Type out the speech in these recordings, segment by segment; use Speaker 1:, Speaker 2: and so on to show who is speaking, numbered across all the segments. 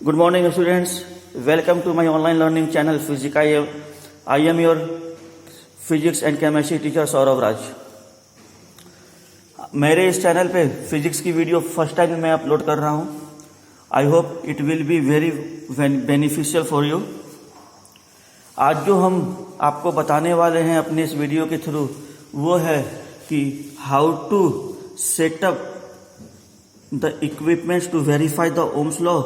Speaker 1: Good morning students, welcome to my online learning channel Physics. I am your physics and chemistry teacher Saurabh राज। मेरे इस channel पे physics की video first time मैं upload कर रहा हूँ। I hope it will be very beneficial for you. आज जो हम आपको बताने वाले हैं अपने इस वीडियो के थ्रू वो है कि how to setup the equipments to verify the Ohm's law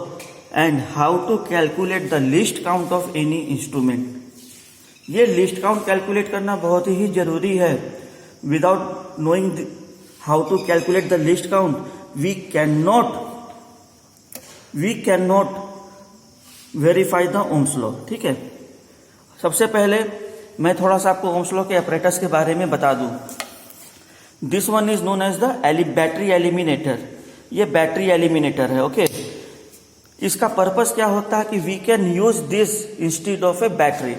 Speaker 1: and how to calculate the least count of any instrument. ये लिस्ट काउंट कैलकुलेट करना बहुत ही जरूरी है। Without knowing how to calculate the least count we can not verify the Ohm's law. ठीक है, सबसे पहले मैं थोड़ा सा आपको ओम्स लॉ के अपरेटस के बारे में बता दूं। This one is known as the battery eliminator. ये बैटरी एलिमिनेटर है। ओके, इसका पर्पस क्या होता है कि we can use this instead of a battery.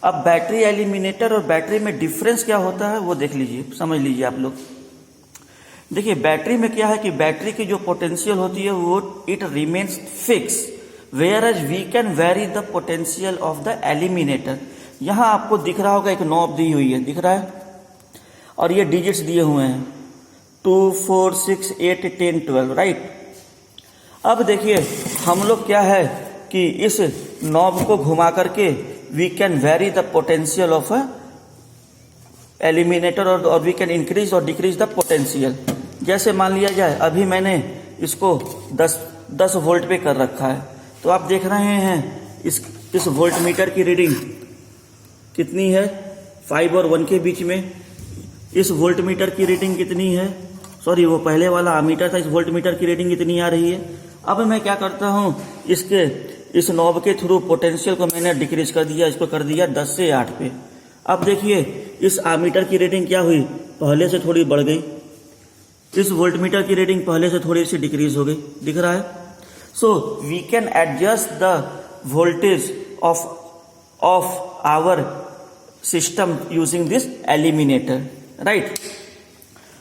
Speaker 1: अब बैटरी एलिमिनेटर और बैटरी में डिफरेंस क्या होता है वो देख लीजिए, समझ लीजिए आप लोग। देखिए बैटरी में क्या है कि बैटरी की जो पोटेंशियल होती है वो it remains fix, whereas we can vary the potential of the eliminator. यहां आपको दिख रहा होगा एक नॉब दी हुई है, दिख रहा है, और ये डिजिट्स दिए हुए हैं 2, 4, 6, 8, 10, 12, राइट। अब देखिए हम लोग क्या है कि इस नॉब को घुमा करके we can vary the potential of eliminator और वी कैन इंक्रीज और डिक्रीज द पोटेंशियल। जैसे मान लिया जाए अभी मैंने इसको 10 वोल्ट पे कर रखा है, तो आप देख रहे हैं इस वोल्ट मीटर की रीडिंग कितनी है 5 और 1 के बीच में। इस वोल्ट मीटर की रीडिंग कितनी है, सॉरी वो पहले वाला आमीटर था, इस वोल्ट मीटर की रीडिंग कितनी आ रही है। अब मैं क्या करता हूं, इस नॉब के थ्रू पोटेंशियल को मैंने डिक्रीज कर दिया, इसको कर दिया 10 से 8 पे। अब देखिए इस आमीटर की रीडिंग क्या हुई, पहले से थोड़ी बढ़ गई। इस वोल्ट मीटर की रीडिंग पहले से थोड़ी सी डिक्रीज हो गई, दिख रहा है। So we can adjust the voltage of our system using this eliminator, right.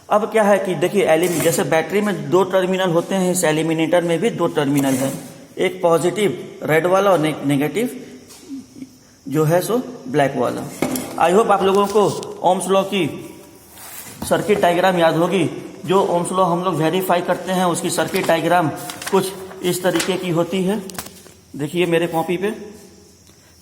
Speaker 1: अब क्या है कि देखिए जैसे बैटरी में 2 टर्मिनल होते हैं, इस एलिमिनेटर में भी 2 टर्मिनल है, एक पॉजिटिव रेड वाला और नेगेटिव जो है सो ब्लैक वाला। आई होप आप लोगों को ओम्स लॉ की सर्किट डायग्राम याद होगी। जो ओम्स लॉ हम लोग वेरीफाई करते हैं उसकी सर्किट डायग्राम कुछ इस तरीके की होती है। देखिए मेरे कॉपी पे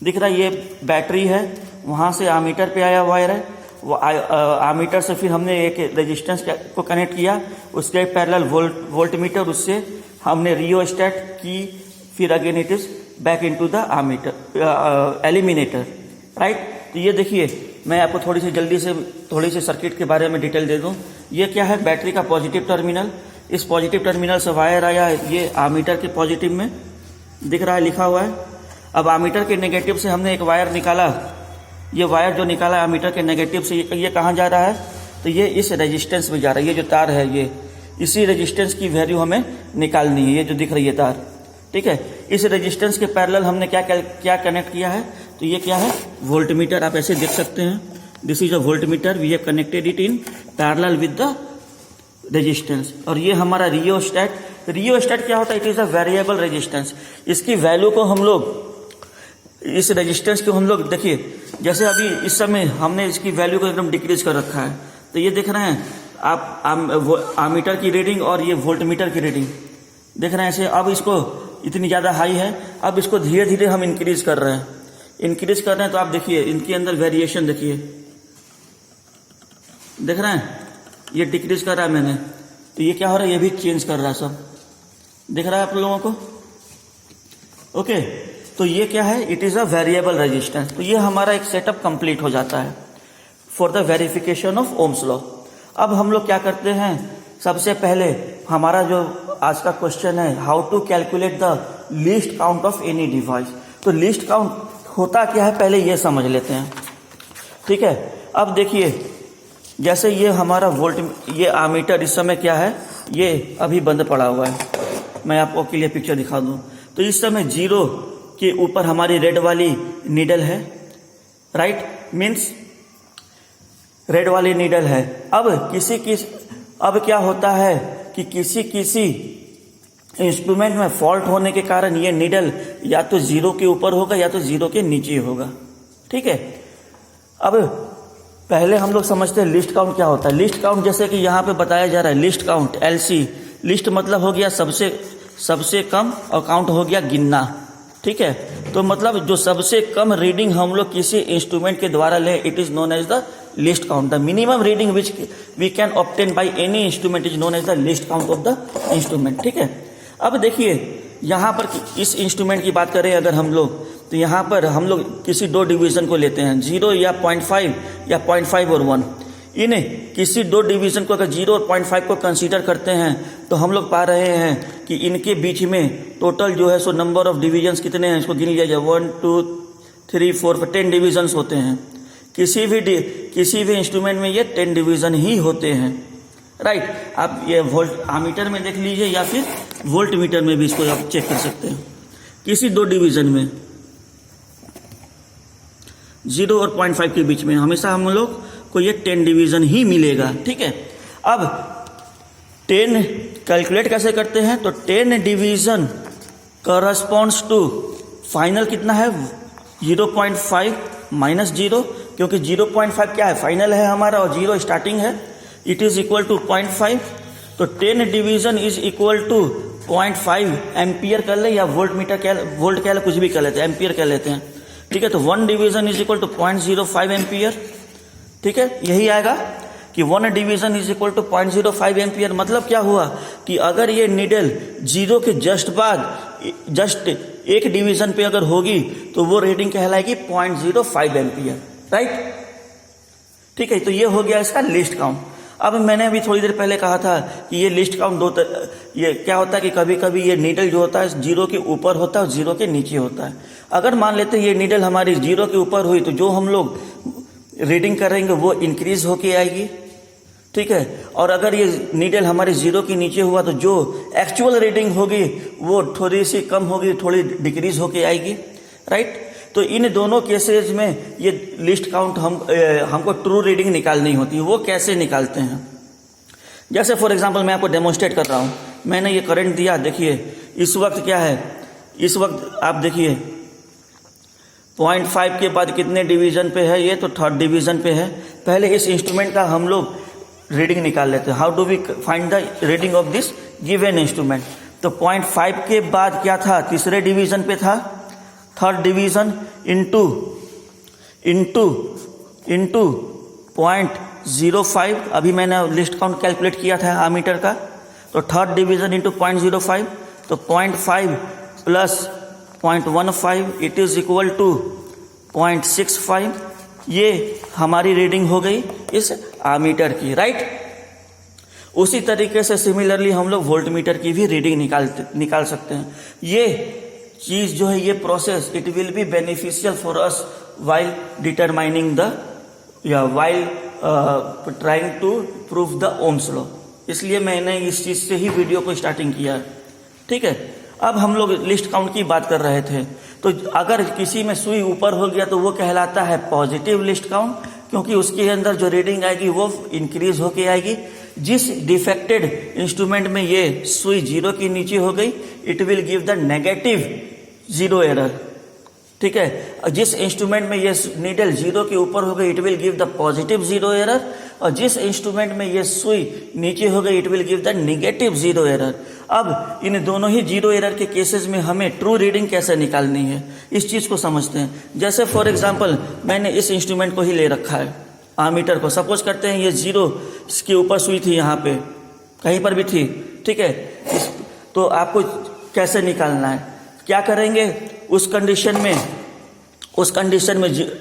Speaker 1: दिख रहा है, ये बैटरी है, वहां से आमीटर पे आया वायर है, वो आमीटर से फिर हमने एक रेजिस्टेंस को कनेक्ट किया, उसके पैरेलल वोल्ट मीटर, उससे हमने रियोस्टेट की, फिर again it is back into the ammeter eliminator, right. तो ये देखिए मैं आपको थोड़ी सी सर्किट के बारे में डिटेल दे दूं। ये क्या है, बैटरी का पॉजिटिव टर्मिनल, इस पॉजिटिव टर्मिनल से वायर आया, ये आमीटर के पॉजिटिव में दिख रहा है, लिखा हुआ है। अब आमीटर के नेगेटिव से हमने एक वायर निकाला, ये वायर जो निकाला है आमीटर के नेगेटिव से, ये कहाँ जा रहा है, तो ये इस रेजिस्टेंस में जा रहा है। ये जो तार है ये इसी रेजिस्टेंस की वैल्यू हमें निकालनी है, ये जो दिख रही है तार, ठीक है। इस रेजिस्टेंस के पैरेलल हमने क्या कनेक्ट किया है, तो ये क्या है, वोल्ट मीटर। आप ऐसे देख सकते हैं, this is a voltmeter, we have connected it in parallel with the resistance. और ये हमारा रियोस्टेट क्या होता है, it is a variable resistance. इसकी वैल्यू को हम लोग, इस रेजिस्टेंस को हम लोग देखिए, जैसे अभी इस समय हमने इसकी वैल्यू को एकदम डिक्रीज कर रखा है, तो ये देख रहे हैं आप आमीटर की रीडिंग और ये वोल्ट मीटर की रीडिंग देख रहे हैं ऐसे। अब इसको इतनी ज्यादा हाई है, अब इसको धीरे धीरे हम इंक्रीज कर रहे हैं, तो आप देखिए इनके अंदर वेरिएशन देखिए, देख रहे हैं ये डिक्रीज कर रहा है मैंने, तो ये क्या हो रहा है, ये भी चेंज कर रहा है, सब दिख रहा है आप लोगों को। ओके, तो ये क्या है, it is a variable resistance. तो ये हमारा एक सेटअप कंप्लीट हो जाता है for the verification of Ohm's law. अब हम लोग क्या करते हैं, सबसे पहले हमारा जो आज का क्वेश्चन है, how to calculate the least count of any device. तो लीस्ट काउंट होता क्या है पहले ये समझ लेते हैं, ठीक है। अब देखिए जैसे ये हमारा ये आमीटर इस समय क्या है, ये अभी बंद पड़ा हुआ है, मैं आपको क्लियर पिक्चर दिखा दूं। तो इस समय 0 के ऊपर हमारी रेड वाली नीडल है, राइट, मीन्स रेड वाली नीडल है। अब क्या होता है कि किसी इंस्ट्रूमेंट में फॉल्ट होने के कारण ये नीडल या तो जीरो के ऊपर होगा या तो जीरो के नीचे होगा। ठीक है, अब पहले हम लोग समझते हैं लिस्ट काउंट क्या होता है। लिस्ट काउंट जैसे कि यहाँ पे बताया जा रहा है, लिस्ट काउंट LC, लिस्ट मतलब हो गया सबसे कम और काउंट हो गया गिनना। ठीक है, तो मतलब जो सबसे कम रीडिंग हम लोग किसी इंस्ट्रूमेंट के द्वारा ले, it is known as the least count. The minimum reading which we can obtain by any instrument is known as the least count of the instrument. ठीक है, अब देखिए यहाँ पर इस इंस्ट्रूमेंट की बात करें अगर हम लोग, तो यहाँ पर हम लोग किसी दो डिवीजन को लेते हैं, 0 या 0.5 या 0.5 और 1। इन्हें किसी दो डिवीजन को अगर 0 और 0.5 को कंसीडर करते हैं तो हम लोग पा रहे हैं कि इनके बीच में टोटल जो है सो नंबर ऑफ डिवीजन्स कितने हैं, इसको गिन लिया जाए 1 2 3 4 10 डिवीजन्स होते हैं। किसी भी इंस्ट्रूमेंट में ये 10 डिवीजन ही होते हैं। राइट, आप ये वोल्ट आमीटर में देख लीजिए या फिर वोल्ट मीटर में भी इसको आप चेक कर सकते हैं। किसी दो डिवीजन में 0 और 0.5 के बीच में हमेशा हम लोग को ये 10 डिवीजन ही मिलेगा। ठीक है, अब 10 कैलकुलेट कैसे करते हैं, तो 10 डिवीजन करस्पॉन्ड्स टू फाइनल कितना है 0.5 माइनस 0, क्योंकि 0.5 क्या है फाइनल है हमारा और 0 स्टार्टिंग है, इट इज इक्वल टू 0.5। तो 10 division is equal to 0.5 ampere कर ले या वोल्ट कह ले, कुछ भी कर लेते हैं, एम्पियर कह लेते हैं। ठीक है, तो 1 division is equal to 0.05 ampere. ठीक है, यही आएगा कि 1 division is equal to 0.05 ampere. मतलब क्या हुआ कि अगर ये नीडल 0 के जस्ट एक डिवीजन पे अगर होगी तो वो रीडिंग कहलाएगी 0.05 एम्पियर। राइट, ठीक है, तो ये हो गया इसका लिस्ट काउंट। अब मैंने अभी थोड़ी देर पहले कहा था कि ये लिस्ट काउंट ये क्या होता है कि कभी कभी ये नीडल जो होता है 0 के ऊपर होता है और 0 के नीचे होता है। अगर मान लेते हैं ये नीडल हमारी 0 के ऊपर हुई तो जो हम लोग रीडिंग करेंगे वो इंक्रीज होके आएगी। ठीक है, और अगर ये नीडल हमारे 0 के नीचे हुआ तो जो एक्चुअल रीडिंग होगी वो थोड़ी सी कम होगी, थोड़ी डिक्रीज होके आएगी। राइट, तो इन दोनों केसेस में ये लिस्ट काउंट हमको ट्रू रीडिंग निकालनी होती है। वो कैसे निकालते हैं, जैसे फॉर एग्जांपल मैं आपको डेमोन्स्ट्रेट कर रहा हूँ। मैंने ये करंट दिया, देखिए इस वक्त क्या है, इस वक्त आप देखिए 0.5 के बाद कितने डिवीजन पे है, ये तो 3rd डिवीजन पे है। पहले इस इंस्ट्रूमेंट का हम लोग रीडिंग निकाल लेते हैं। How do we find the reading of this given instrument, तो 0.5 के बाद क्या था, तीसरे डिवीजन पे था, 3rd डिवीजन इंटू 0.05। अभी मैंने लिस्ट काउंट कैलकुलेट किया था आमीटर का, तो 3rd डिवीजन इंटू 0.05, तो 0.5 plus 0.15 it is equal to 0.65। ये हमारी रीडिंग हो गई इस आमीटर की। राइट, उसी तरीके से सिमिलरली हम लोग वोल्ट मीटर की भी रीडिंग निकाल सकते हैं। ये चीज जो है, ये process it will be beneficial for us while determining the या while trying to prove the Ohm's law. इसलिए मैंने इस चीज से ही वीडियो को स्टार्टिंग किया। ठीक है, अब हम लोग लिस्ट काउंट की बात कर रहे थे, तो अगर किसी में सुई ऊपर हो गया तो वो कहलाता है पॉजिटिव लिस्ट काउंट, क्योंकि उसके अंदर जो रीडिंग आएगी वो इंक्रीज होके आएगी। जिस डिफेक्टेड इंस्ट्रूमेंट में ये सुई 0 के नीचे हो गई, it will give the negative 0 error. ठीक है, जिस इंस्ट्रूमेंट में ये नीडल 0 के ऊपर हो गई, it will give the positive 0 error, और जिस इंस्ट्रूमेंट में ये सुई नीचे हो गई, it will give the negative 0 error. अब इन दोनों ही 0 एरर के केसेस में हमें ट्रू रीडिंग कैसे निकालनी है, इस चीज को समझते हैं। जैसे फॉर एग्जांपल मैंने इस इंस्ट्रूमेंट को ही ले रखा है, आमीटर को। सपोज करते हैं ये 0 के ऊपर सुई थी, यहाँ पे कहीं पर भी थी। ठीक है, तो आपको कैसे निकालना है, क्या करेंगे उस कंडीशन में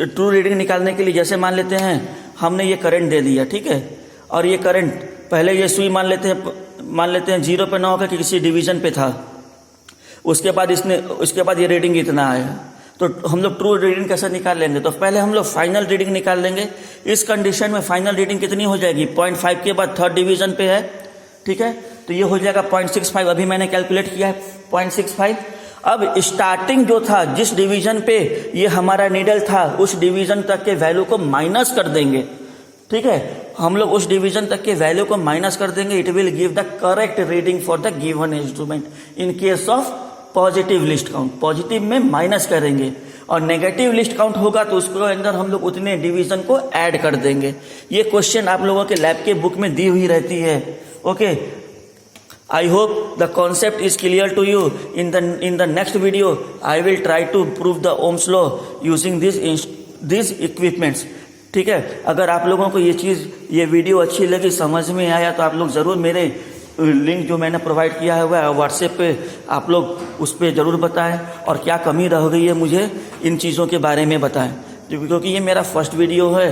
Speaker 1: ट्रू रीडिंग निकालने के लिए, जैसे मान लेते हैं हमने ये करंट दे दिया। ठीक है, और ये करंट पहले ये सुई मान लेते हैं 0 पे ना होकर किसी डिवीजन पे था, उसके बाद ये रीडिंग इतना आया, तो हम लोग ट्रू रीडिंग कैसे निकाल लेंगे, तो पहले हम लोग फाइनल रीडिंग निकाल लेंगे। इस कंडीशन में फाइनल रीडिंग कितनी हो जाएगी, 0.5 के बाद 3rd डिवीजन पे है। ठीक है, तो ये हो जाएगा 0.65। अभी मैंने कैलकुलेट किया है 0.65। अब स्टार्टिंग जो था, जिस डिवीजन पे ये हमारा नीडल था, उस डिवीजन तक के वैल्यू को माइनस कर देंगे। ठीक है, हम लोग उस डिवीजन तक के वैल्यू को माइनस कर देंगे, it will give the correct reading for the given instrument. In case of positive list count, positive में माइनस करेंगे, और नेगेटिव लिस्ट काउंट होगा तो उसके अंदर हम लोग उतने डिवीजन को ऐड कर देंगे। ये क्वेश्चन आप लोगों के लैब के बुक में दी हुई रहती है। Okay, I hope the concept is clear to you. In the next video, I will try to prove the Ohm's law using these equipments. ठीक है, अगर आप लोगों को ये वीडियो अच्छी लगी, समझ में आया, तो आप लोग ज़रूर मेरे लिंक जो मैंने प्रोवाइड किया हुआ है व्हाट्सएप पे, आप लोग उस पर ज़रूर बताएं, और क्या कमी रह गई है मुझे इन चीज़ों के बारे में बताएं, क्योंकि ये मेरा फर्स्ट वीडियो है,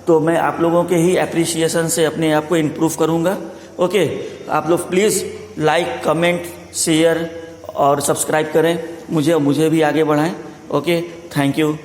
Speaker 1: तो मैं आप लोगों के ही एप्रिसिएशन से अपने आप को इम्प्रूव करूँगा। ओके, आप लोग प्लीज़ लाइक, कमेंट, शेयर और सब्सक्राइब करें, मुझे भी आगे बढ़ाएं। Okay, thank you.